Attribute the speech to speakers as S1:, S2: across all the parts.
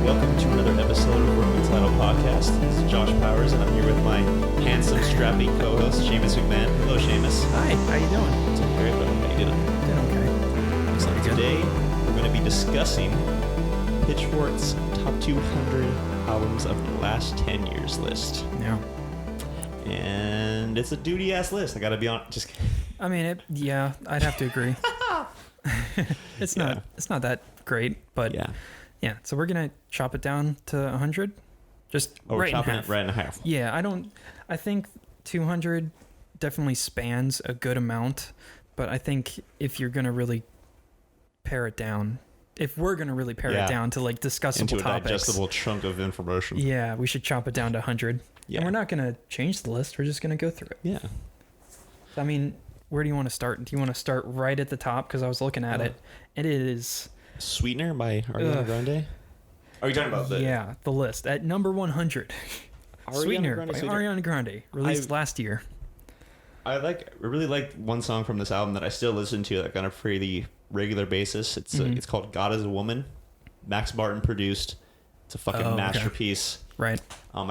S1: welcome to another episode of Working Title Podcast. This is Josh Powers, and I'm here with my handsome, strappy co-host, Seamus McMahon. Hello, Seamus.
S2: Hi, how you doing?
S1: Doing great, but how you doing?
S2: Doing okay.
S1: Excellent. Today, we're going to be discussing Pitchfork's top 200 albums of the last 10 years list.
S2: Yeah.
S1: And it's a duty-ass list. I got to be honest. Just
S2: I mean, yeah, I'd have to agree. It's not that great, but yeah. So we're gonna chop it down to 100, just right in half.
S1: Right in half.
S2: Yeah, I think 200 definitely spans a good amount, but I think if you're gonna really pare it down, if we're gonna really pare it down to like discussable
S1: into a
S2: topics,
S1: digestible chunk of information.
S2: Yeah, we should chop it down to 100.
S1: Yeah.
S2: And we're not gonna change the list. We're just gonna go through it.
S1: Yeah.
S2: I mean, where do you want to start? Do you want to start right at the top? Because I was looking at it. It is
S1: Sweetener by Ariana Grande. Are you talking about
S2: the list at number 100? Sweetener by Ariana Grande, released last year.
S1: I really like one song from this album that I still listen to like on a pretty regular basis. It's called "God Is a Woman." Max Martin produced. It's a fucking masterpiece.
S2: Right.
S1: I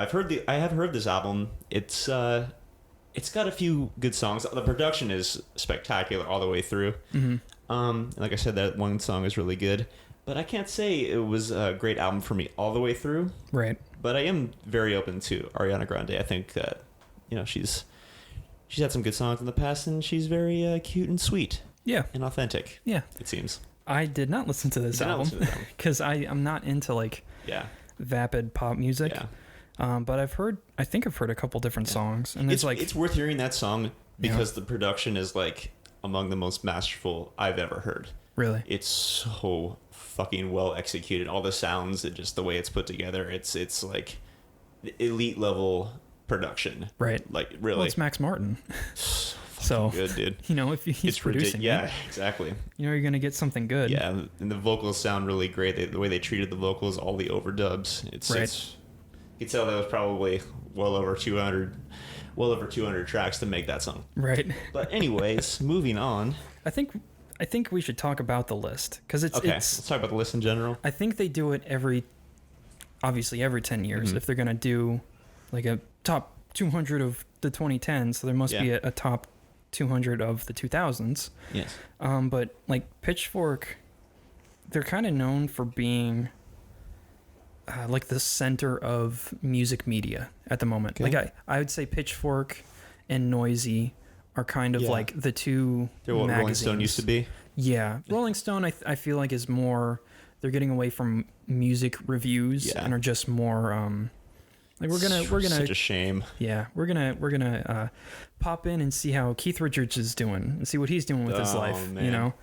S1: have heard this album. It's got a few good songs. The production is spectacular all the way through. Like I said, that one song is really good. But I can't say it was a great album for me all the way through.
S2: Right.
S1: But I am very open to Ariana Grande. I think she's had some good songs in the past, and she's very cute and sweet. Yeah. And authentic. Yeah. It seems.
S2: I did not listen to this album because I'm not into vapid pop music. Yeah. But I think I've heard a couple different songs, and it's
S1: worth hearing that song because the production is like among the most masterful I've ever heard. Really? It's so fucking well executed. All the sounds and just the way it's put together. It's like elite level production. Right. Like really.
S2: Well, it's Max Martin. So
S1: good, dude.
S2: If he's producing it.
S1: Yeah, exactly.
S2: You're going to get something good.
S1: Yeah, and the vocals sound really great. The way they treated the vocals, all the overdubs. It's you could tell that was probably well over 200 tracks to make that song. Right. But anyways, moving on.
S2: I think we should talk about the list because
S1: let's talk about the list in general.
S2: I think they do it every 10 years if they're going to do like a top 200 of the 2010s, so there must be a top 200 of the 2000s. Yes. But like Pitchfork, they're kind of known for being like the center of music media at the moment. Okay. Like I would say Pitchfork and Noisy are kind of like the two
S1: They're what
S2: magazines.
S1: Rolling Stone used to be.
S2: Yeah. Rolling Stone I feel like is more, they're getting away from music reviews and are just more like we're gonna
S1: such a shame.
S2: Yeah, we're gonna pop in and see how Keith Richards is doing and see what he's doing with his life. Man.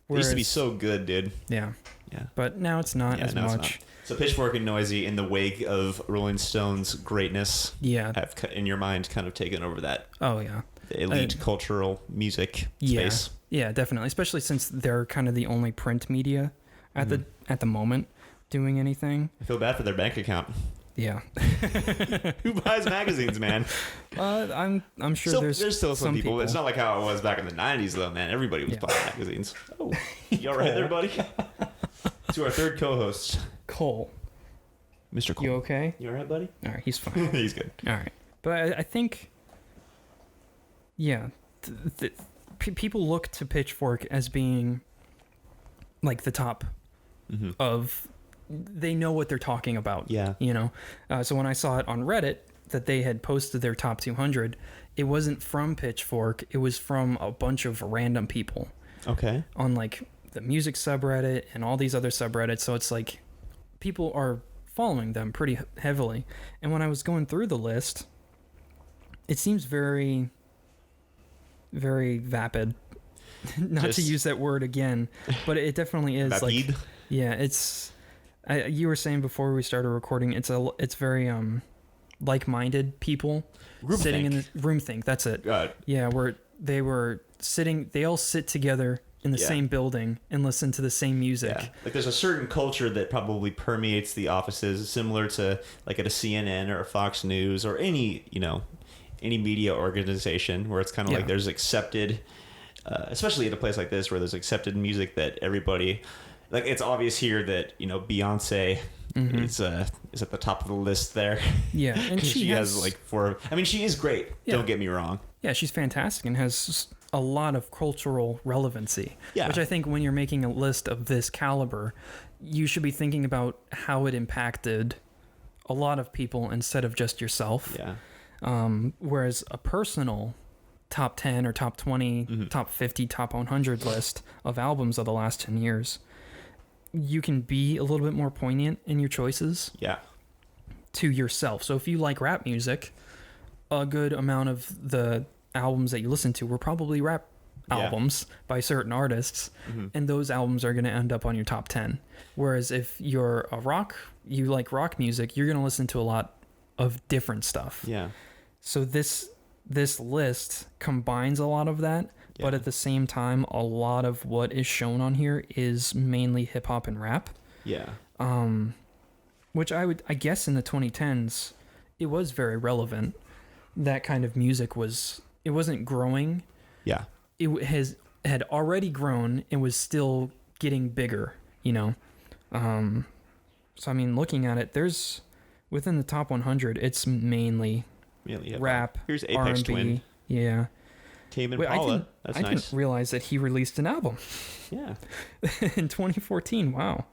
S1: It used to be so good, dude.
S2: Yeah. Yeah. But now it's not as much. It's not.
S1: So Pitchfork and Noisy, in the wake of Rolling Stone's greatness, have in your mind kind of taken over that.
S2: Oh yeah.
S1: The elite cultural music space.
S2: Yeah, definitely. Especially since they're kind of the only print media at the moment doing anything.
S1: I feel bad for their bank account.
S2: Yeah.
S1: Who buys magazines, man?
S2: I'm sure
S1: there's still some people. It's not like how it was back in the 90s, though, man. Everybody was buying magazines. Oh, you all right there, buddy? To our third co-host,
S2: Cole.
S1: Mr. Cole.
S2: You okay?
S1: You all right, buddy?
S2: All right, he's fine.
S1: He's good.
S2: All right. But I think, people look to Pitchfork as being like the top of... They know what they're talking about. Yeah. So when I saw it on Reddit that they had posted their top 200, it wasn't from Pitchfork. It was from a bunch of random people. Okay. On like the music subreddit and all these other subreddits. So it's like people are following them pretty heavily. And when I was going through the list, it seems very, very vapid. Not to use that word again, but it definitely is.
S1: Vapid?
S2: Like, yeah, it's... you were saying before we started recording, it's very like-minded people sitting in the room think. That's it. God. Yeah, where they all sit together in the same building and listen to the same music. Yeah.
S1: Like there's a certain culture that probably permeates the offices, similar to like at a CNN or a Fox News or any media organization, where it's kind of like there's accepted, especially at a place like this where there's accepted music that everybody. Like, it's obvious here that, Beyonce is at the top of the list there.
S2: Yeah, and
S1: she has like 4. I mean, she is great. Yeah. Don't get me wrong.
S2: Yeah, she's fantastic and has a lot of cultural relevancy. Yeah. Which I think when you're making a list of this caliber, you should be thinking about how it impacted a lot of people instead of just yourself.
S1: Yeah.
S2: Whereas a personal top 10 or top 20, top 50, top 100 list of albums of the last 10 years, you can be a little bit more poignant in your choices.
S1: Yeah.
S2: To yourself. So if you like rap music, a good amount of the albums that you listen to were probably rap albums by certain artists, and those albums are going to end up on your top 10. Whereas if you're you like rock music, you're going to listen to a lot of different stuff.
S1: Yeah.
S2: So this list combines a lot of that, but at the same time, a lot of what is shown on here is mainly hip hop and rap.
S1: Yeah.
S2: Which I guess in the 2010s, it was very relevant. That kind of music it wasn't growing.
S1: Yeah.
S2: It had already grown and was still getting bigger, you know? So I mean, looking at it, there's within the top 100, it's mainly rap.
S1: Here's Apex
S2: R&B.
S1: Twin.
S2: Yeah.
S1: Tame Impala. That's nice. I
S2: didn't realize that he released an album.
S1: Yeah.
S2: In 2014. Wow.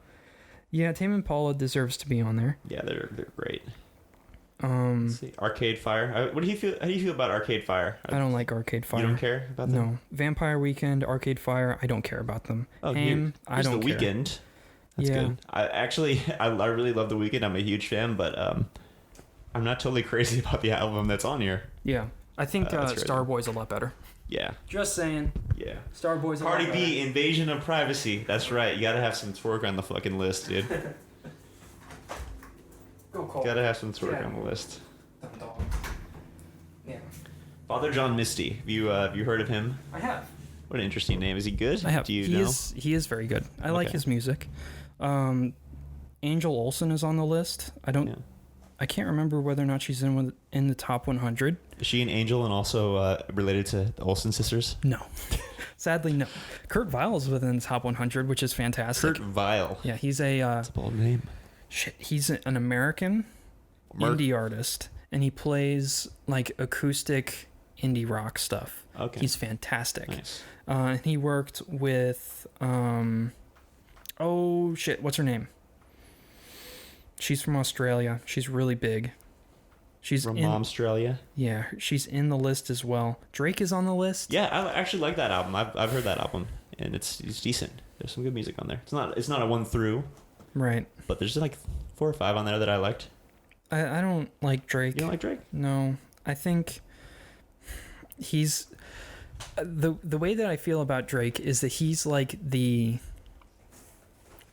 S2: Yeah, Tame Impala deserves to be on there.
S1: Yeah, they're great. Let's see. Arcade Fire. How do you feel about Arcade Fire?
S2: I don't like Arcade Fire.
S1: You don't care about them?
S2: No. Vampire Weekend, Arcade Fire, I don't care about them.
S1: Oh,
S2: Tame, I don't
S1: care. The Weeknd. That's good. I really love The Weeknd. I'm a huge fan, but I'm not totally crazy about the album that's on here.
S2: Yeah. I think Starboy's a lot better.
S1: Yeah.
S2: Just saying.
S1: Yeah.
S2: Starboy's a lot
S1: better.
S2: better.
S1: Cardi B, Invasion of Privacy. That's right. You gotta have some twerk on the fucking list, dude.
S2: Go Cole.
S1: Gotta have some twerk on the list.
S2: Yeah.
S1: Father John Misty. Have you heard of him?
S2: I have.
S1: What an interesting name. Is he good?
S2: I have.
S1: Do you know?
S2: He is very good. I like his music. Angel Olsen is on the list. I can't remember whether or not she's in the top 100.
S1: Is she an angel and also related to the Olsen sisters?
S2: No. Sadly, no. Kurt Vile is within the top 100, which is fantastic.
S1: Kurt Vile.
S2: Yeah, he's
S1: that's a bold name.
S2: Shit, he's an American indie artist, and he plays like acoustic indie rock stuff.
S1: Okay.
S2: He's fantastic.
S1: Nice.
S2: And he worked with what's her name? She's from Australia. She's really big. She's
S1: from Australia.
S2: Yeah, she's in the list as well. Drake is on the list.
S1: Yeah, I actually like that album. I've heard that album, and it's decent. There's some good music on there. It's not a one through.
S2: Right.
S1: But there's like 4 or 5 on there that I liked.
S2: I don't like Drake.
S1: You don't like Drake?
S2: No. I think he's the way that I feel about Drake is that he's like that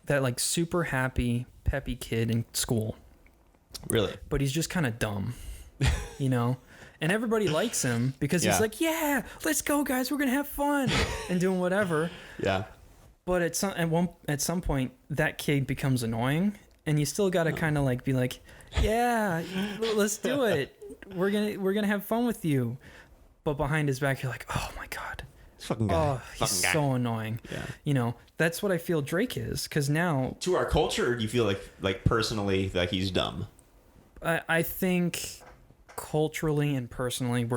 S2: like super happy, peppy kid in school.
S1: Really?
S2: But he's just kind of dumb, you know? And everybody likes him because he's like, yeah, let's go, guys. We're going to have fun and doing whatever.
S1: Yeah.
S2: But at some point, that kid becomes annoying, and you still got to kind of like be like, yeah, let's do it. We're gonna have fun with you. But behind his back, you're like, oh my god,
S1: this fucking guy.
S2: Oh, he's so annoying. Yeah. You know, that's what I feel Drake is, because now
S1: to our culture, or do you feel like personally that he's dumb?
S2: I think culturally and personally,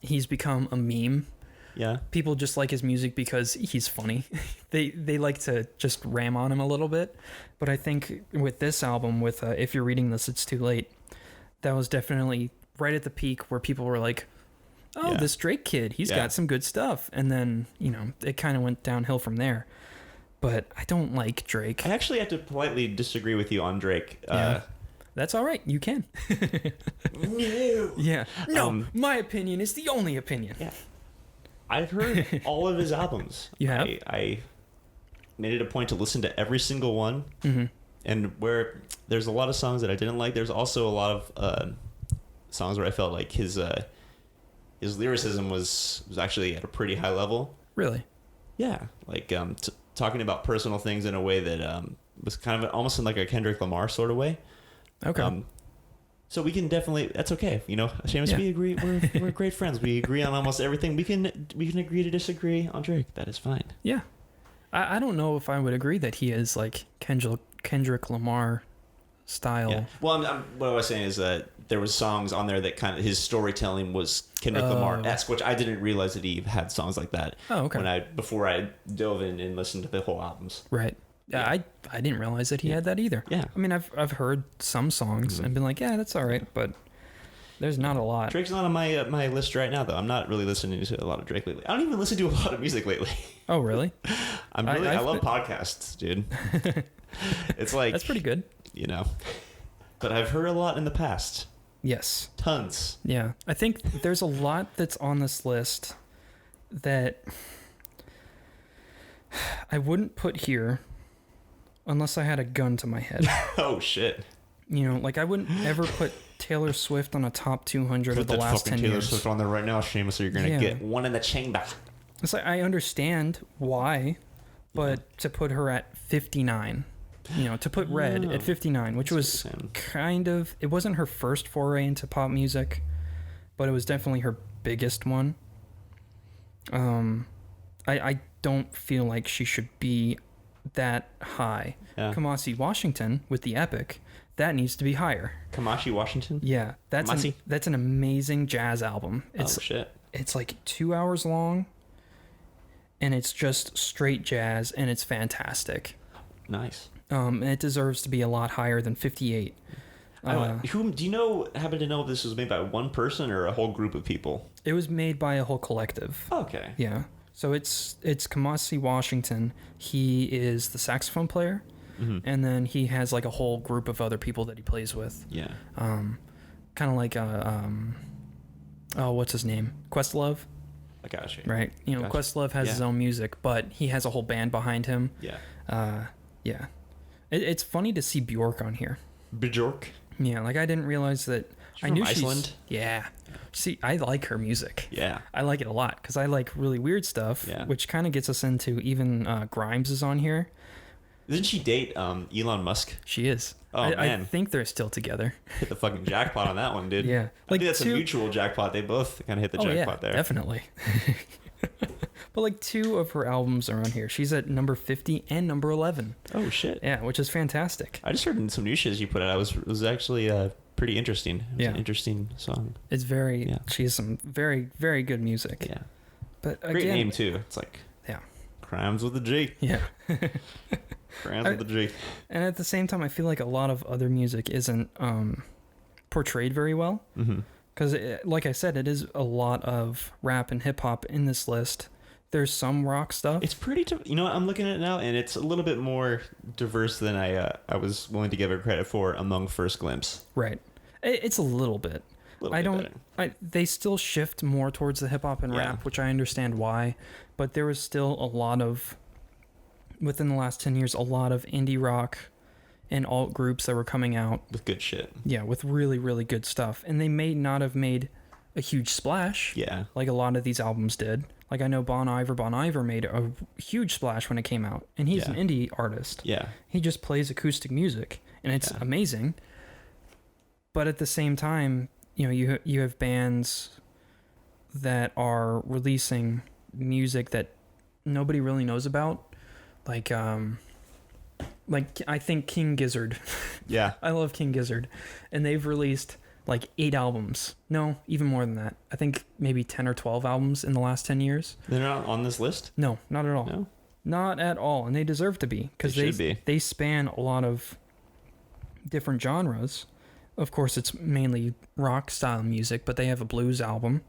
S2: he's become a meme.
S1: Yeah.
S2: People just like his music because he's funny. They like to just ram on him a little bit. But I think with this album, with If You're Reading This, It's Too Late, that was definitely right at the peak where people were like, oh, this Drake kid, he's got some good stuff. And then, you know, it kind of went downhill from there. But I don't like Drake.
S1: I actually have to politely disagree with you on Drake.
S2: That's all right. You can.
S1: No.
S2: Yeah. No, my opinion is the only opinion.
S1: Yeah. I've heard all of his albums.
S2: You have?
S1: I made it a point to listen to every single one. Mm-hmm. And where there's a lot of songs that I didn't like, there's also a lot of songs where I felt like his lyricism was actually at a pretty high level.
S2: Really?
S1: Yeah. Like talking about personal things in a way that was kind of almost in like a Kendrick Lamar sort of way.
S2: Okay.
S1: So we can definitely, that's okay. You know, Seamus, we agree. We're great friends. We agree on almost everything. We can agree to disagree on Drake. That is fine.
S2: Yeah. I don't know if I would agree that he is like Kendrick Lamar style.
S1: Yeah. Well, what I was saying is that there was songs on there that kind of his storytelling was Kendrick Lamar-esque, which I didn't realize that he had songs like that.
S2: Oh, okay.
S1: Before I dove in and listened to the whole albums.
S2: Right. Yeah, I didn't realize that he had that either.
S1: Yeah.
S2: I mean, I've heard some songs and been like, yeah, that's all right, but there's not a lot.
S1: Drake's not on my list right now, though. I'm not really listening to a lot of Drake lately. I don't even listen to a lot of music lately.
S2: Oh, really?
S1: I love podcasts, dude. It's like
S2: that's pretty good.
S1: You know, but I've heard a lot in the past.
S2: Yes.
S1: Tons.
S2: Yeah. I think there's a lot that's on this list that I wouldn't put here unless I had a gun to my head.
S1: Oh, shit.
S2: You know, like I wouldn't ever put Taylor Swift on a top 200 of the last 10 years. Put
S1: Taylor Swift on there right now, Seamus, or you're going to get one in the chamber.
S2: It's like, I understand why, but to put her at 59... You know, to put Red at 59, which was kind of... It wasn't her first foray into pop music, but it was definitely her biggest one. I don't feel like she should be that high. Yeah. Kamasi Washington with the Epic, that needs to be higher.
S1: Kamasi Washington?
S2: Yeah, that's an amazing jazz album.
S1: Shit.
S2: It's like 2 hours long, and it's just straight jazz, and it's fantastic.
S1: Nice.
S2: And it deserves to be a lot higher than 58.
S1: Who do you know? Happen to know if this was made by one person or a whole group of people?
S2: It was made by a whole collective.
S1: Okay.
S2: Yeah. So it's Kamasi Washington. He is the saxophone player, and then he has like a whole group of other people that he plays with.
S1: Yeah.
S2: Kind of like what's his name? Questlove.
S1: I got you.
S2: Right. You know, Questlove has his own music, but he has a whole band behind him.
S1: Yeah.
S2: Yeah. It's funny to see Bjork on here.
S1: Bjork?
S2: Yeah, like I didn't realize that.
S1: I knew Iceland?
S2: Yeah. See, I like her music.
S1: Yeah.
S2: I like it a lot because I like really weird stuff, which kind of gets us into even Grimes is on here.
S1: Didn't she date Elon Musk?
S2: She is.
S1: Oh, man.
S2: I think they're still together.
S1: Hit the fucking jackpot on that one, dude.
S2: Yeah.
S1: I think that's a mutual jackpot. They both kind of hit the jackpot there.
S2: Definitely. But like 2 of her albums are on here. She's at number 50 and number 11.
S1: Oh shit!
S2: Yeah, which is fantastic.
S1: I just heard some new shit you put out. It was actually pretty interesting. It was an interesting song.
S2: It's very. Yeah. She has some very, very good music.
S1: Yeah.
S2: But again,
S1: great name too. It's like Crimes with a G.
S2: Yeah.
S1: Crimes with a G.
S2: And at the same time, I feel like a lot of other music isn't portrayed very well. Because, like I said, it is a lot of rap and hip hop in this list. There's some rock stuff.
S1: It's pretty, I'm looking at it now, and it's a little bit more diverse than I was willing to give it credit for among First Glimpse.
S2: Right. It's a little bit. They still shift more towards the hip hop and rap, which I understand why, but there was still a lot of, within the last 10 years, a lot of indie rock and alt groups that were coming out.
S1: With good shit.
S2: Yeah, with really, really good stuff. And they may not have made a huge splash.
S1: Yeah. Like
S2: a lot of these albums did. Like I know Bon Iver made a huge splash when it came out. And he's an indie artist.
S1: Yeah.
S2: He just plays acoustic music. And it's amazing. But at the same time, you have bands that are releasing music that nobody really knows about. Like I think King Gizzard.
S1: Yeah.
S2: I love King Gizzard. And they've released like 8 albums. No, even more than that. I think maybe 10 or 12 albums in the last 10 years.
S1: They're not on this list?
S2: No, not at all.
S1: No?
S2: Not at all. And they deserve to be. Because they span a lot of different genres. Of course, it's mainly rock style music, but they have a blues album.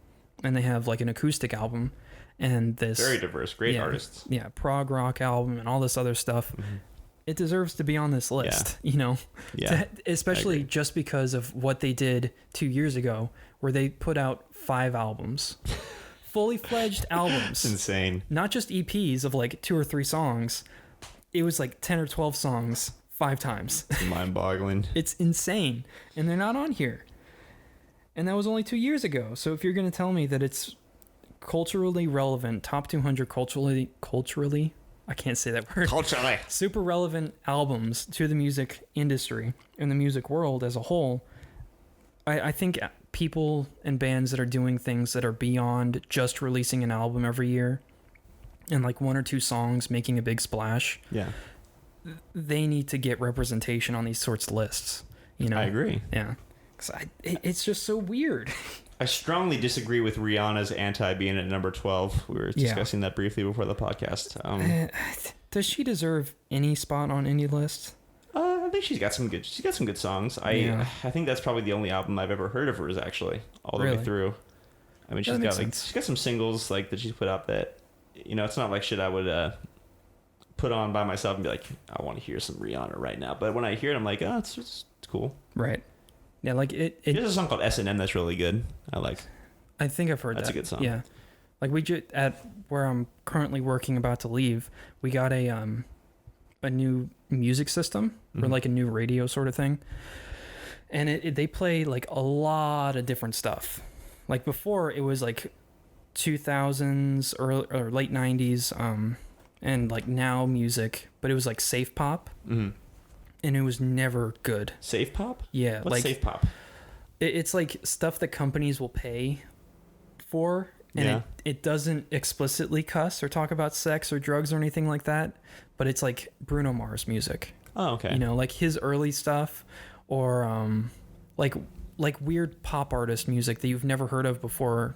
S2: And they have like an acoustic album. And this...
S1: Very diverse. Great artists.
S2: Yeah, prog rock album and all this other stuff. Mm-hmm. It deserves to be on this list, especially just because of what they did 2 years ago, where they put out 5 albums, fully fledged albums.
S1: It's insane.
S2: Not just EPs of like 2 or 3 songs. It was like 10 or 12 songs 5 times.
S1: Mind-boggling.
S2: It's insane. And they're not on here. And that was only 2 years ago. So if you're going to tell me that it's culturally relevant, top 200 culturally, I can't say that word.
S1: Culturally.
S2: Super relevant albums to the music industry and the music world as a whole. I think people and bands that are doing things that are beyond just releasing an album every year and like 1 or 2 songs making a big splash.
S1: Yeah.
S2: They need to get representation on these sorts of lists. You know,
S1: I agree.
S2: Yeah, because it's just so weird.
S1: I strongly disagree with Rihanna's anti being at number 12. We were discussing that briefly before the podcast.
S2: Does she deserve any spot on any list?
S1: I think she's got some good songs. I think that's probably the only album I've ever heard of hers, actually, all the way through. I mean, she's got some singles like that she's put out that, you know, it's not like shit I would put on by myself and be like, I want to hear some Rihanna right now. But when I hear it, I'm like, oh, it's cool.
S2: Right. Yeah, like it.
S1: There's a song called S&M that's really good.
S2: I think I've heard that.
S1: That's a good song.
S2: Yeah. Like at where I'm currently working, about to leave, we got a new music system, or like a new radio sort of thing. And they play like a lot of different stuff. Like before it was like 2000s or late 90s, and like now music, but it was like safe pop. Mm-hmm. And it was never good.
S1: Safe pop?
S2: Yeah.
S1: What's
S2: like
S1: safe pop?
S2: It's like stuff that companies will pay for, and it doesn't explicitly cuss or talk about sex or drugs or anything like that, but it's like Bruno Mars music.
S1: Oh, okay.
S2: You know, like his early stuff, or like weird pop artist music that you've never heard of before,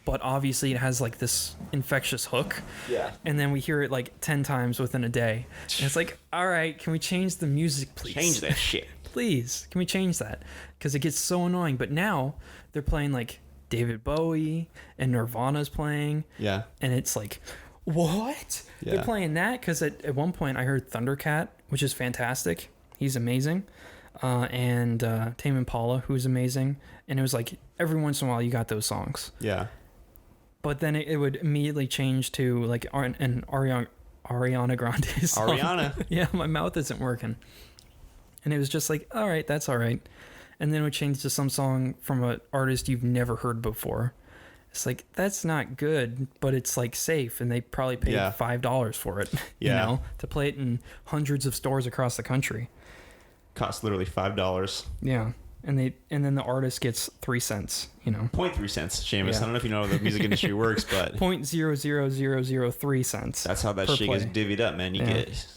S2: but obviously it has like this infectious hook.
S1: Yeah.
S2: And then we hear it like 10 times within a day. And it's like, all right, can we change the music, please?
S1: Change that shit.
S2: Please, can we change that? Because it gets so annoying. But now they're playing like David Bowie and Nirvana's playing.
S1: Yeah.
S2: And it's like, what? Yeah. They're playing that because at one point I heard Thundercat, which is fantastic. He's amazing. And Tame Impala, who's amazing. And it was like every once in a while you got those songs.
S1: Yeah.
S2: But then it would immediately change to like an Ariana Grande song.
S1: Ariana.
S2: Yeah, my mouth isn't working. And it was just like, all right, that's all right. And then it would change to some song from an artist you've never heard before. It's like, that's not good, but it's like safe. And they probably paid $5 for it, you know, to play it in hundreds of stores across the country.
S1: Costs literally $5.
S2: Yeah. And then the artist gets 3 cents, you know.
S1: 0.3 cents, Seamus. Yeah. I don't know if you know how the music industry works, but
S2: 0.00003 cents.
S1: That's how that shit gets divvied up, man. You get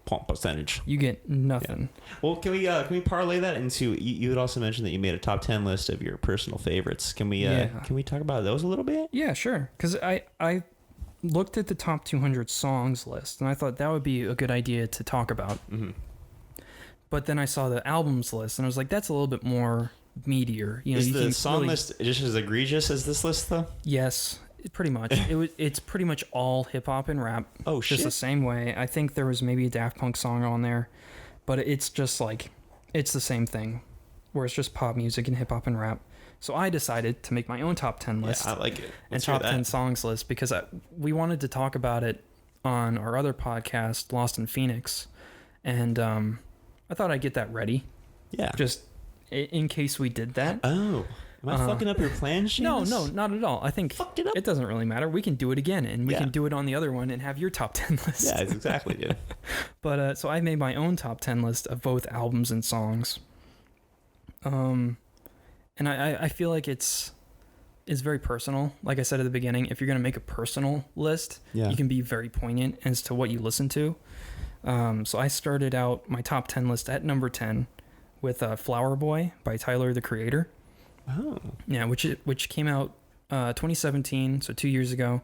S1: point percentage.
S2: You get nothing.
S1: Yeah. Well, can we parlay that into? You had also mentioned that you made a top 10 list of your personal favorites. Can we talk about those a little bit?
S2: Yeah, sure. Because I looked at the top 200 songs list, and I thought that would be a good idea to talk about. Mm-hmm. But then I saw the albums list, and I was like, that's a little bit more meatier. You know,
S1: is the song list just as egregious as this list, though?
S2: Yes, pretty much. It's pretty much all hip hop and rap.
S1: Oh, shit.
S2: Just the same way. I think there was maybe a Daft Punk song on there, but it's just like, it's the same thing, where it's just pop music and hip hop and rap. So I decided to make my own top 10 list.
S1: Yeah, I like it.
S2: And top 10 songs list, because we wanted to talk about it on our other podcast, Lost in Phoenix. And I thought I'd get that ready.
S1: Yeah.
S2: Just in case we did that.
S1: Oh. Am I fucking up your plan, Seamus?
S2: No, not at all. I think
S1: fucked it up.
S2: It doesn't really matter. We can do it again, and we can do it on the other one and have your top 10 list.
S1: Yeah, exactly, dude.
S2: But so I made my own top 10 list of both albums and songs. And I feel like it's very personal. Like I said at the beginning, if you're going to make a personal list, you can be very poignant as to what you listen to. So I started out my top 10 list at number 10 with Flower Boy by Tyler, the Creator.
S1: Oh.
S2: Yeah, which came out 2017, so 2 years ago,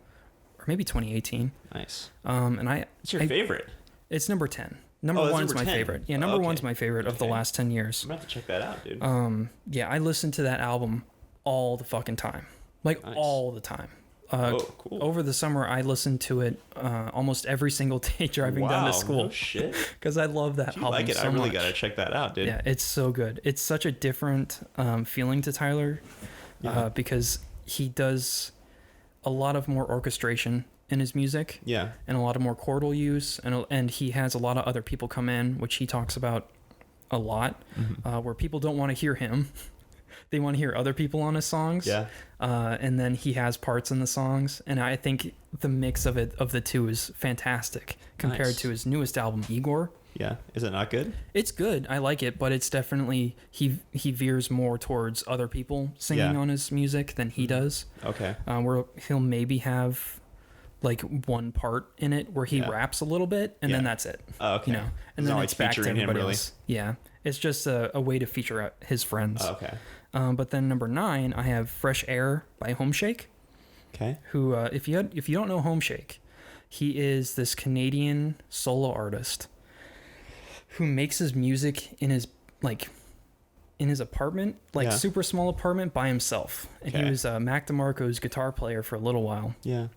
S2: or maybe 2018.
S1: Nice.
S2: It's
S1: your favorite?
S2: It's number 10. Number one's my favorite. Yeah, number one's my favorite of the last 10 years.
S1: I'm going to have to check that out, dude.
S2: Yeah, I listened to that album all the fucking time. Like, all the time.
S1: Cool.
S2: Over the summer, I listened to it almost every single day driving down to school.
S1: Oh, shit.
S2: Because I love that album
S1: like it?
S2: so
S1: I really
S2: much.
S1: got to check that out, dude.
S2: Yeah, it's so good. It's such a different feeling to Tyler because he does a lot of more orchestration in his music.
S1: Yeah.
S2: And a lot of more chordal use. And he has a lot of other people come in, which he talks about a lot, where people don't want to hear him. They want to hear other people on his songs.
S1: Yeah.
S2: And then he has parts in the songs. And I think the mix of the two is fantastic compared to his newest album, Igor.
S1: Yeah. Is it not good?
S2: It's good. I like it, but it's definitely, he veers more towards other people singing on his music than he does.
S1: Okay.
S2: Where he'll maybe have like one part in it where he raps a little bit, and then that's it.
S1: Oh, okay.
S2: You know, and then it's back to everybody else. Yeah, it's just a way to feature out his friends.
S1: Oh, okay.
S2: But then number 9, I have Fresh Air by Homeshake.
S1: Okay.
S2: Who, if you don't know Homeshake, he is this Canadian solo artist who makes his music in his apartment, super small apartment by himself. And he was Mac DeMarco's guitar player for a little while.
S1: Yeah.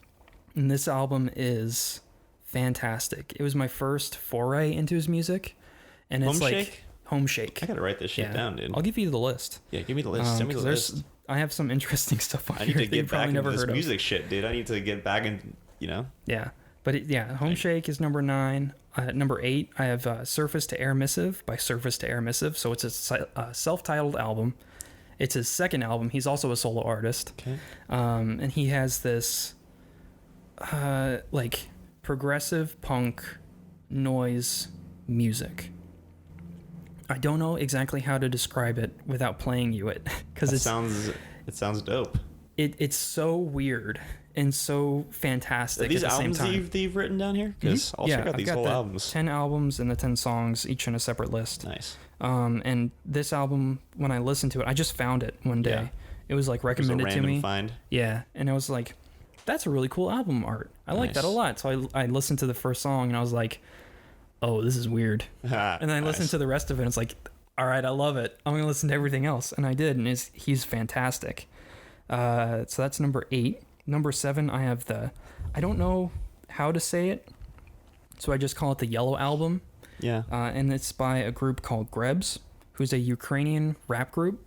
S2: And this album is fantastic. It was my first foray into his music. And it's Homeshake.
S1: I gotta write this shit down, dude.
S2: I'll give you the list.
S1: Yeah, give me the list. Send me the list.
S2: I have some interesting stuff on here.
S1: I need to get back into this music shit, dude. I need to get back in, you know?
S2: Yeah. But Homeshake is number 9. Number 8, I have Surface to Air Missive by Surface to Air Missive. So it's a self-titled album. It's his second album. He's also a solo artist.
S1: Okay.
S2: And he has this progressive punk noise music. I don't know exactly how to describe it without playing you it, because it
S1: sounds dope.
S2: It's so weird and so fantastic.
S1: Are these
S2: at the
S1: albums
S2: same time.
S1: that you've written down here? Because I'll check out these whole albums.
S2: 10 albums and the 10 songs, each in a separate list.
S1: Nice.
S2: And this album, when I listened to it, I just found it one day. Yeah. It was recommended to me.
S1: Find.
S2: Yeah, and I was like, that's a really cool album art. I like that a lot. So I listened to the first song and I was like, oh, this is weird. And then I listened to the rest of it and it's like, all right, I love it. I'm going to listen to everything else. And I did, and he's fantastic. So that's number 8. Number 7, I have I don't know how to say it, so I just call it the Yellow Album.
S1: Yeah.
S2: And it's by a group called Grebz, who's a Ukrainian rap group.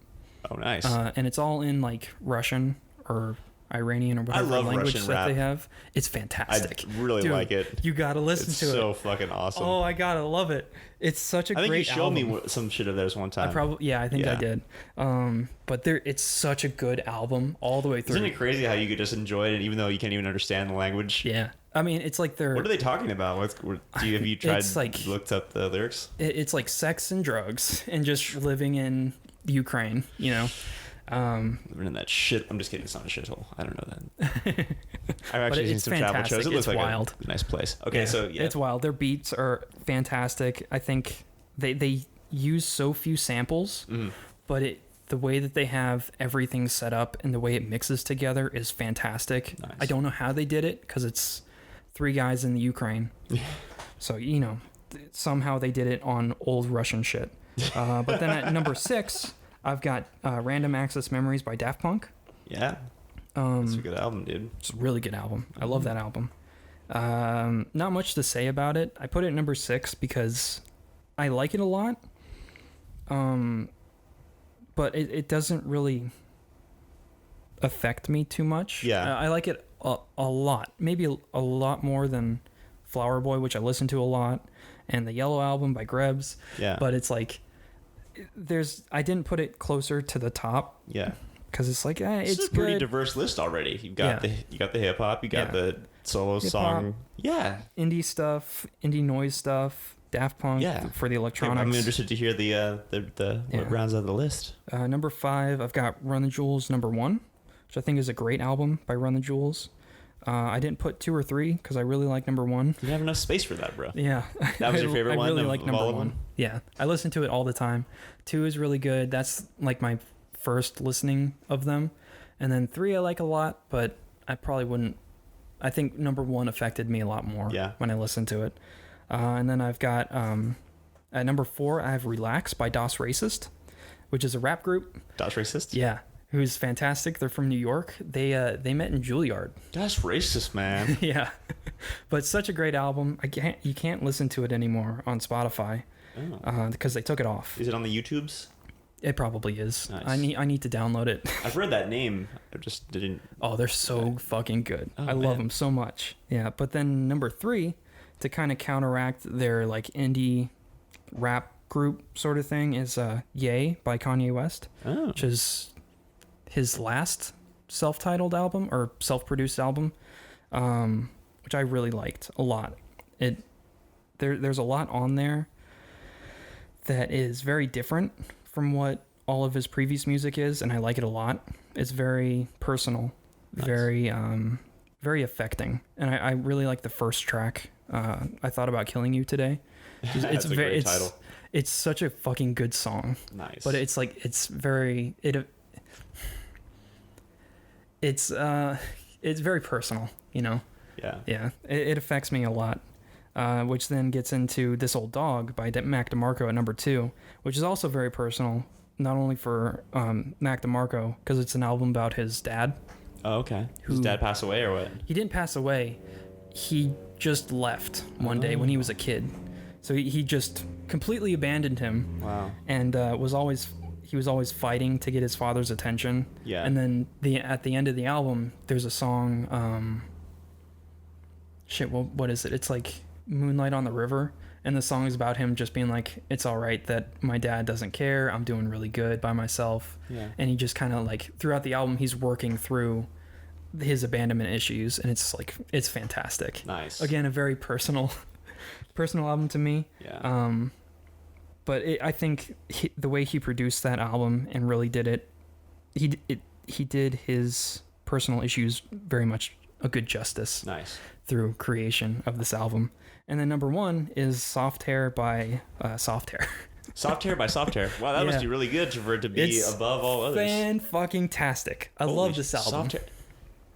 S1: Oh, nice.
S2: And it's all in Russian or Iranian or whatever language
S1: Russian
S2: that
S1: rap.
S2: They have. It's fantastic.
S1: I really
S2: Dude,
S1: like it.
S2: You gotta listen to it.
S1: It's so fucking awesome.
S2: Oh, I gotta love it. It's such a great album. I think you showed me
S1: some shit of theirs one time.
S2: I think I did. But it's such a good album all the way through.
S1: Isn't it crazy how you could just enjoy it even though you can't even understand the language?
S2: Yeah. I mean, it's like they're...
S1: What are they talking about? Have you tried looked up the lyrics?
S2: It's like sex and drugs and just living in Ukraine, you know?
S1: Living in that shit. I'm just kidding. It's not a shithole. I don't know that. I've actually seen some
S2: fantastic.
S1: travel shows. It looks like
S2: wild.
S1: a nice place. Okay,
S2: it's wild. Their beats are fantastic. I think they use so few samples, but the way that they have everything set up and the way it mixes together is fantastic. Nice. I don't know how they did it because it's 3 guys in the Ukraine. So, somehow they did it on old Russian shit. But then at number 6, I've got Random Access Memories by Daft Punk.
S1: Yeah. It's a good album, dude.
S2: It's a really good album. I love that album. Not much to say about it. I put it at number 6 because I like it a lot. But it doesn't really affect me too much.
S1: Yeah.
S2: I like it a lot. Maybe a lot more than Flower Boy, which I listen to a lot, and the Yellow Album by Grebz.
S1: Yeah.
S2: But it's I didn't put it closer to the top.
S1: Yeah.
S2: Because it's it's
S1: a pretty diverse list already. You've got the hip hop, you got the solo
S2: hip-hop,
S1: song. Yeah.
S2: Indie stuff, indie noise stuff, Daft Punk for the electronics.
S1: I'm interested to hear what rounds out the list.
S2: Number 5, I've got Run the Jewels number 1, which I think is a great album by Run the Jewels. I didn't put 2 or 3 because I really like number 1.
S1: You have enough space for that, bro.
S2: Yeah.
S1: That was your favorite one?
S2: I really like number
S1: all
S2: 1. Yeah. I listen to it all the time. 2 is really good. That's my first listening of them. And then 3 I like a lot, but I probably wouldn't. I think number 1 affected me a lot more when I listened to it. And then I've got at number 4 I have Relax by Das Racist, which is a rap group.
S1: Das Racist?
S2: Yeah. Who's fantastic. They're from New York. They met in Juilliard.
S1: That's racist, man.
S2: Yeah. But such a great album. You can't listen to it anymore on Spotify because they took it off.
S1: Is it on the YouTubes?
S2: It probably is.
S1: Nice.
S2: I need to download it.
S1: I've read that name. I just didn't.
S2: Oh, they're so fucking good.
S1: Oh,
S2: I love them so much. Yeah. But then number 3, to kind of counteract their indie rap group sort of thing, is Yay by Kanye West, which is his last self-titled album or self-produced album, which I really liked a lot. There's a lot on there that is very different from what all of his previous music is, and I like it a lot. It's very personal, very very affecting, and I really like the first track. I thought about killing you today.
S1: It's a great title.
S2: It's such a fucking good song.
S1: Nice.
S2: But it's like it's very personal, you know.
S1: Yeah.
S2: Yeah. It affects me a lot. Which then gets into This Old Dog by Mac DeMarco at number 2, which is also very personal, not only for Mac DeMarco, because it's an album about his dad.
S1: Oh, okay. His dad passed away or what?
S2: He didn't pass away. He just left one day when he was a kid. So he just completely abandoned him.
S1: Wow.
S2: And was always fighting to get his father's attention.
S1: Yeah.
S2: And then at the end of the album, there's a song. What is it? It's like Moonlight on the River, and the song is about him just being like, it's all right that my dad doesn't care, I'm doing really good by myself.
S1: Yeah. And
S2: he just kind of like throughout the album he's working through his abandonment issues, and it's fantastic.
S1: Nice.
S2: Again, a very personal album to me.
S1: Yeah.
S2: But I think the way he produced that album and really did it, he did his personal issues very much a good justice.
S1: Nice.
S2: Through creation of this album. And then number 1 is Soft Hair by Soft Hair.
S1: Soft Hair by Soft Hair. Wow, that must be really good for it to be above all others.
S2: Fan-fucking-tastic. I love this album.
S1: Soft Hair.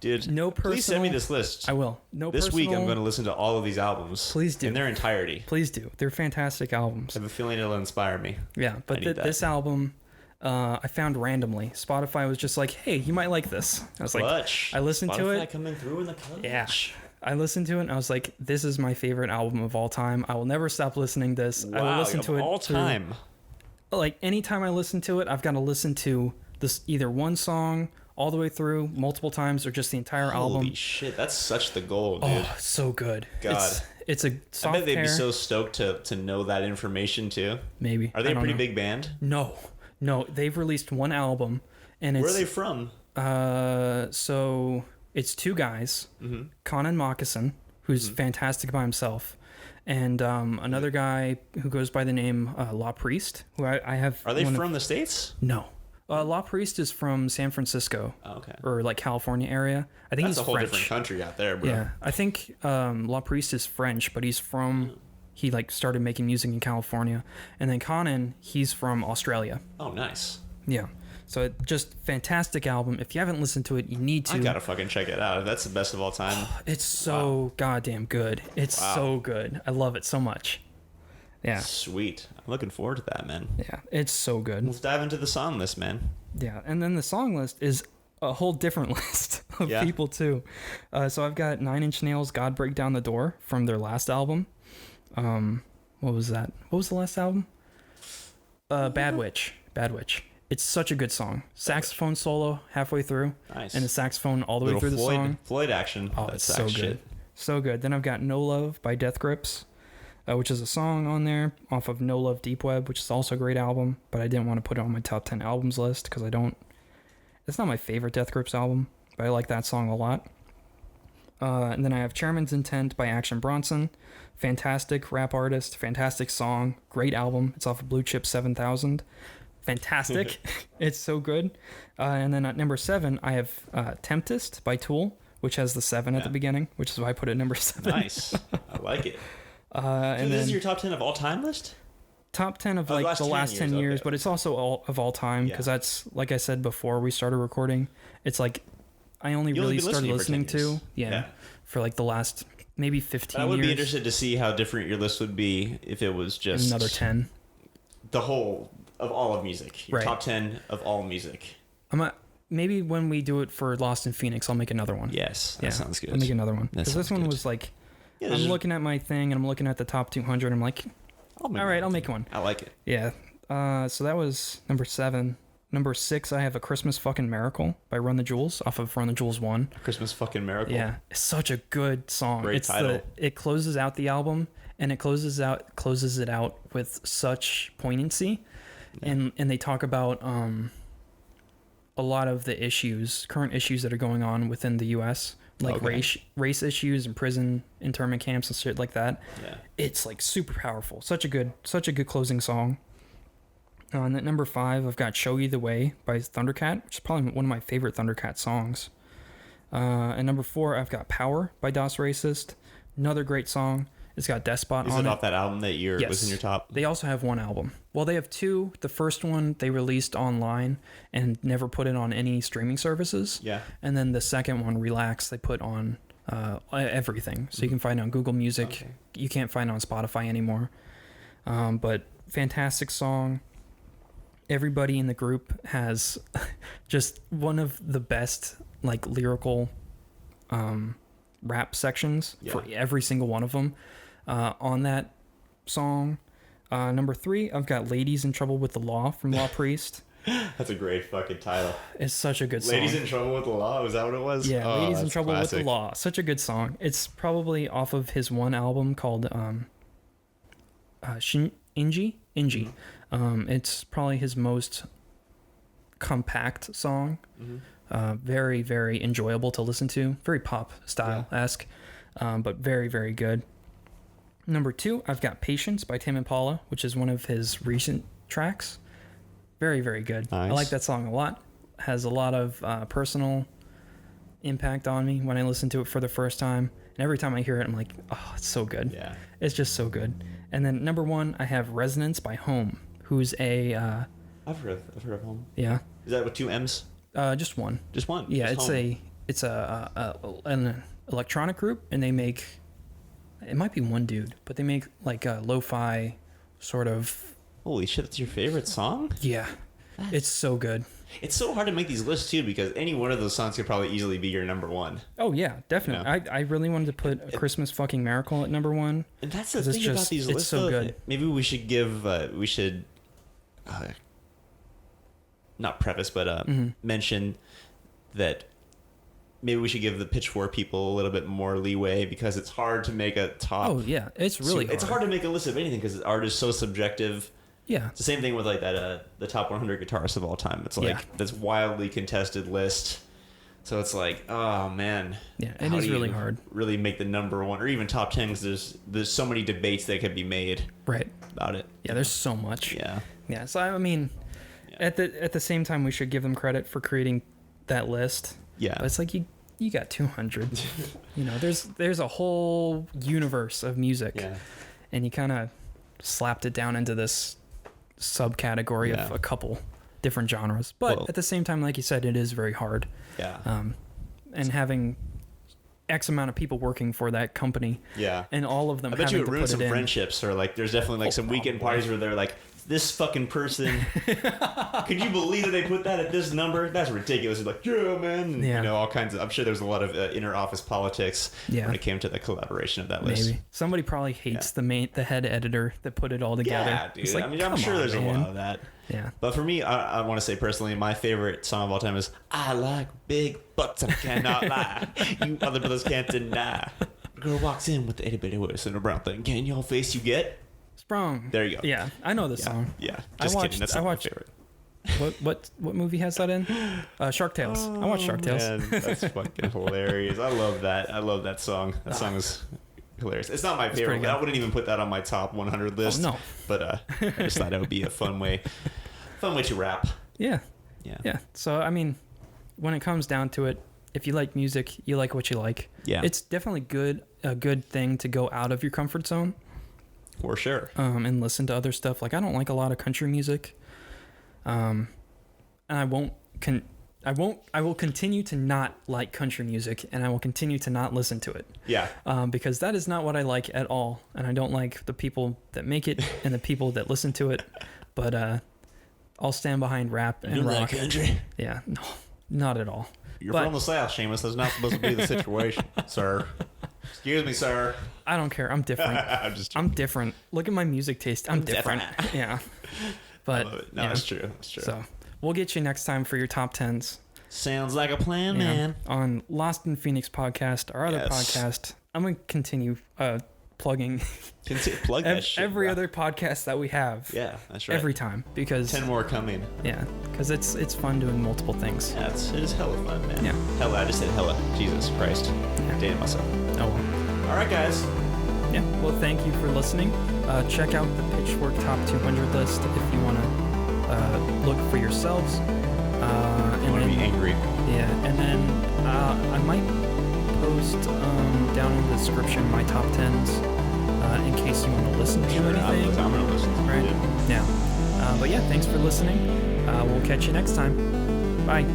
S1: Dude,
S2: no personal,
S1: please send me this list.
S2: I will.
S1: This week I'm going to listen to all of these albums.
S2: Please do.
S1: In their entirety.
S2: Please do. They're fantastic albums.
S1: I have a feeling it'll inspire me.
S2: Yeah, but this album I found randomly. Spotify was just like, hey, you might like this. I was
S1: clutch.
S2: Like, I listened to it.
S1: Spotify coming through in the clutch.
S2: Yeah. I listened to it and I was like, this is my favorite album of all time. I will never stop listening to this.
S1: Wow,
S2: I will listen to it
S1: all time.
S2: Like anytime I listen to it, I've got to listen to this either one song all the way through multiple times or just the entire album.
S1: Holy shit, that's such the goal, dude.
S2: Oh, so good.
S1: God.
S2: It's a Soft
S1: I bet they'd
S2: Hair.
S1: be so stoked to know that information too.
S2: Maybe.
S1: Are they a pretty big band?
S2: No, they've released one album, and
S1: where are they from?
S2: So it's 2 guys, Conan Moccasin, who's fantastic by himself, and another guy who goes by the name La Priest, who I have.
S1: Are they from the States?
S2: No. La Priest is from San Francisco.
S1: Oh, okay.
S2: Or like California area. I think
S1: that's
S2: he's
S1: a whole
S2: French.
S1: Different country out there, bro.
S2: Yeah, I think La Priest is French, but he's from. He like started making music in California, and then Conan, he's from Australia.
S1: Oh, nice.
S2: Yeah. So just fantastic album. If you haven't listened to it, you need to.
S1: I gotta fucking check it out. That's the best of all time.
S2: It's so goddamn good. It's so good. I love it so much. Yeah.
S1: Sweet. I'm looking forward to that, man.
S2: Yeah, it's so good.
S1: Let's dive into the song list, man.
S2: Yeah, and then the song list is a whole different list of people too. So I've got 9 Inch Nails' "God Break Down the Door" from their last album. What was that? What was the last album? Bad Witch. It's such a good song. Saxophone solo halfway through.
S1: Nice.
S2: And the saxophone all the way through the song.
S1: Floyd action.
S2: Oh, it's so good. So good. Then I've got No Love by Death Grips, which is a song on there off of No Love Deep Web, which is also a great album, but I didn't want to put it on my top 10 albums list because it's not my favorite Death Grips album, but I like that song a lot. And then I have Chairman's Intent by Action Bronson. Fantastic rap artist, fantastic song, great album. It's off of Blue Chip 7000. Fantastic. It's so good. And then at number 7, I have Tempest by Tool, which has the 7 at the beginning, which is why I put it at number 7.
S1: Nice. I like it.
S2: And
S1: this is your top 10 of all time list?
S2: Top 10 of like the last 10 years, but it's also all of all time because that's, like I said before we started recording, it's like I only really started listening to for like the last maybe 15 years.
S1: I would be interested to see how different your list would be if it was just
S2: another 10.
S1: The whole of all of music. Your top 10 of all music.
S2: Maybe when we do it for Lost in Phoenix, I'll make another one.
S1: Yes, that sounds good.
S2: I'll make another one. Because this one was like, I'm looking at my thing and I'm looking at the top 200. I'm like, all right, I'll make one.
S1: I like it.
S2: Yeah. So that was number 7. Number 6, I have A Christmas Fucking Miracle by Run the Jewels off of Run the Jewels 1.
S1: Christmas Fucking Miracle.
S2: Yeah. It's such a good song.
S1: Great title.
S2: It closes out the album and it closes it out with such poignancy. Yeah. And they talk about a lot of the current issues that are going on within the U.S., like race issues and prison internment camps and shit like that.
S1: Yeah.
S2: It's like super powerful. Such a good closing song. And at number 5, I've got Show You the Way by Thundercat, which is probably one of my favorite Thundercat songs. And number 4, I've got Power by Das Racist. Another great song. It's got Despot on it.
S1: Is it off that album that was in your top?
S2: They also have one album. Well, they have 2. The first one they released online and never put it on any streaming services.
S1: Yeah.
S2: And then the second one, Relax, they put on everything. So you can find it on Google Music. Okay. You can't find it on Spotify anymore. But fantastic song. Everybody in the group has just one of the best like lyrical rap sections for every single one of them on that song. Number 3, I've got Ladies in Trouble with the Law from Law Priest.
S1: That's a great fucking title.
S2: It's such a good song.
S1: Ladies in Trouble with the Law? Was that what it was?
S2: Yeah, Ladies in Trouble with the Law. Such a good song. It's probably off of his one album called Inji. It's probably his most compact song. Very, very enjoyable to listen to. Very pop style-esque, but very, very good. Number 2, I've got Patience by Tame Impala, which is one of his recent tracks. Very, very good. Nice. I like that song a lot. Has a lot of personal impact on me when I listen to it for the first time. And every time I hear it, I'm like, oh, it's so good.
S1: Yeah.
S2: It's just so good. And then number 1, I have Resonance by Home, who's a...
S1: I've heard of Home.
S2: Yeah.
S1: Is that with 2 M's?
S2: Just one.
S1: Just one?
S2: Yeah,
S1: just
S2: it's an electronic group, and they make... It might be one dude, but they make like a lo-fi sort of...
S1: Holy shit, that's your favorite song?
S2: Yeah. It's so good.
S1: It's so hard to make these lists too, because any one of those songs could probably easily be your number 1.
S2: Oh yeah, definitely. You know? I really wanted to put A Christmas Fucking Miracle at number 1.
S1: And that's the thing about these lists. It's so good. Maybe we should give not preface, but mention that maybe we should give the Pitchfork people a little bit more leeway, because it's hard to make a top.
S2: Oh yeah, it's really hard.
S1: It's hard to make a list of anything because art is so subjective.
S2: Yeah,
S1: it's the same thing with like that the top 100 guitarists of all time. It's like this wildly contested list. So it's like, oh man,
S2: yeah, it is really hard.
S1: Really make the number 1 or even top 10, because there's so many debates that could be made about it.
S2: Yeah, there's so much.
S1: Yeah.
S2: So I mean, at the same time, we should give them credit for creating that list.
S1: Yeah,
S2: but it's like you got 200. You know, there's a whole universe of music, and you kind of slapped it down into this subcategory of a couple different genres. But at the same time, like you said, it is very hard.
S1: Yeah.
S2: And having X amount of people working for that company.
S1: Yeah.
S2: And all of them.
S1: I bet you it ruined some friendships, or like there's definitely like some weekend parties where they're like, this fucking person, could you believe that they put that at this number? That's ridiculous. It's like, yeah, man. And, you know, all kinds of, I'm sure there's a lot of inner office politics when it came to the collaboration of that list.
S2: Maybe. Somebody probably hates the head editor that put it all together.
S1: Yeah, dude.
S2: It's like,
S1: I mean, I'm sure there's a lot of that.
S2: Yeah.
S1: But for me, I want to say personally, my favorite song of all time is I Like Big Butts, I Cannot Lie. You other brothers can't deny. The girl walks in with the itty bitty waist and a brown thing. Can your face you get?
S2: Sprung.
S1: There you go.
S2: Yeah, I know this song.
S1: Yeah. Just kidding. That's not my favorite.
S2: What movie has that in? Shark Tales. I watched Shark Tales.
S1: Man, that's fucking hilarious. I love that. I love that song. That song is hilarious. It's not my favorite. I wouldn't even put that on my top 100 list.
S2: Oh, no.
S1: But I just thought it would be a fun way to rap.
S2: Yeah.
S1: Yeah.
S2: So I mean, when it comes down to it, if you like music, you like what you like.
S1: Yeah.
S2: It's definitely a good thing to go out of your comfort zone.
S1: For sure.
S2: And listen to other stuff. Like I don't like a lot of country music. And I will continue to not like country music, and I will continue to not listen to it.
S1: Yeah.
S2: Because that is not what I like at all, and I don't like the people that make it and the people that listen to it. But I'll stand behind rap and rock.
S1: Like country?
S2: Yeah, no, not at all.
S1: You're from the South, Seamus. That's not supposed to be the situation, sir. Excuse me, sir.
S2: I don't care. I'm different. I'm different. Look at my music taste. I'm different. Yeah. But
S1: I love it. No, that's true. That's true.
S2: So we'll get you next time for your top 10s.
S1: Sounds like a plan, man.
S2: On Lost in Phoenix podcast, our other podcast. I'm going to continue plugging
S1: plug that shit,
S2: every other podcast that we have.
S1: Yeah, that's right.
S2: Every time, because
S1: 10 more coming.
S2: Yeah, because it's fun doing multiple things.
S1: Yeah, it is hella fun, man.
S2: Yeah.
S1: Hella, I just said hella. Jesus Christ.
S2: Yeah.
S1: Dating myself.
S2: Oh well.
S1: All right, guys.
S2: Yeah. Well, thank you for listening. Check out the Pitchfork Top 200 list if you want to look for yourselves.
S1: And then, be angry.
S2: Yeah, and then I might post down in the description my top 10s in case you want to listen to anything.
S1: I'm going to listen to
S2: it. Yeah. But yeah, thanks for listening. We'll catch you next time. Bye.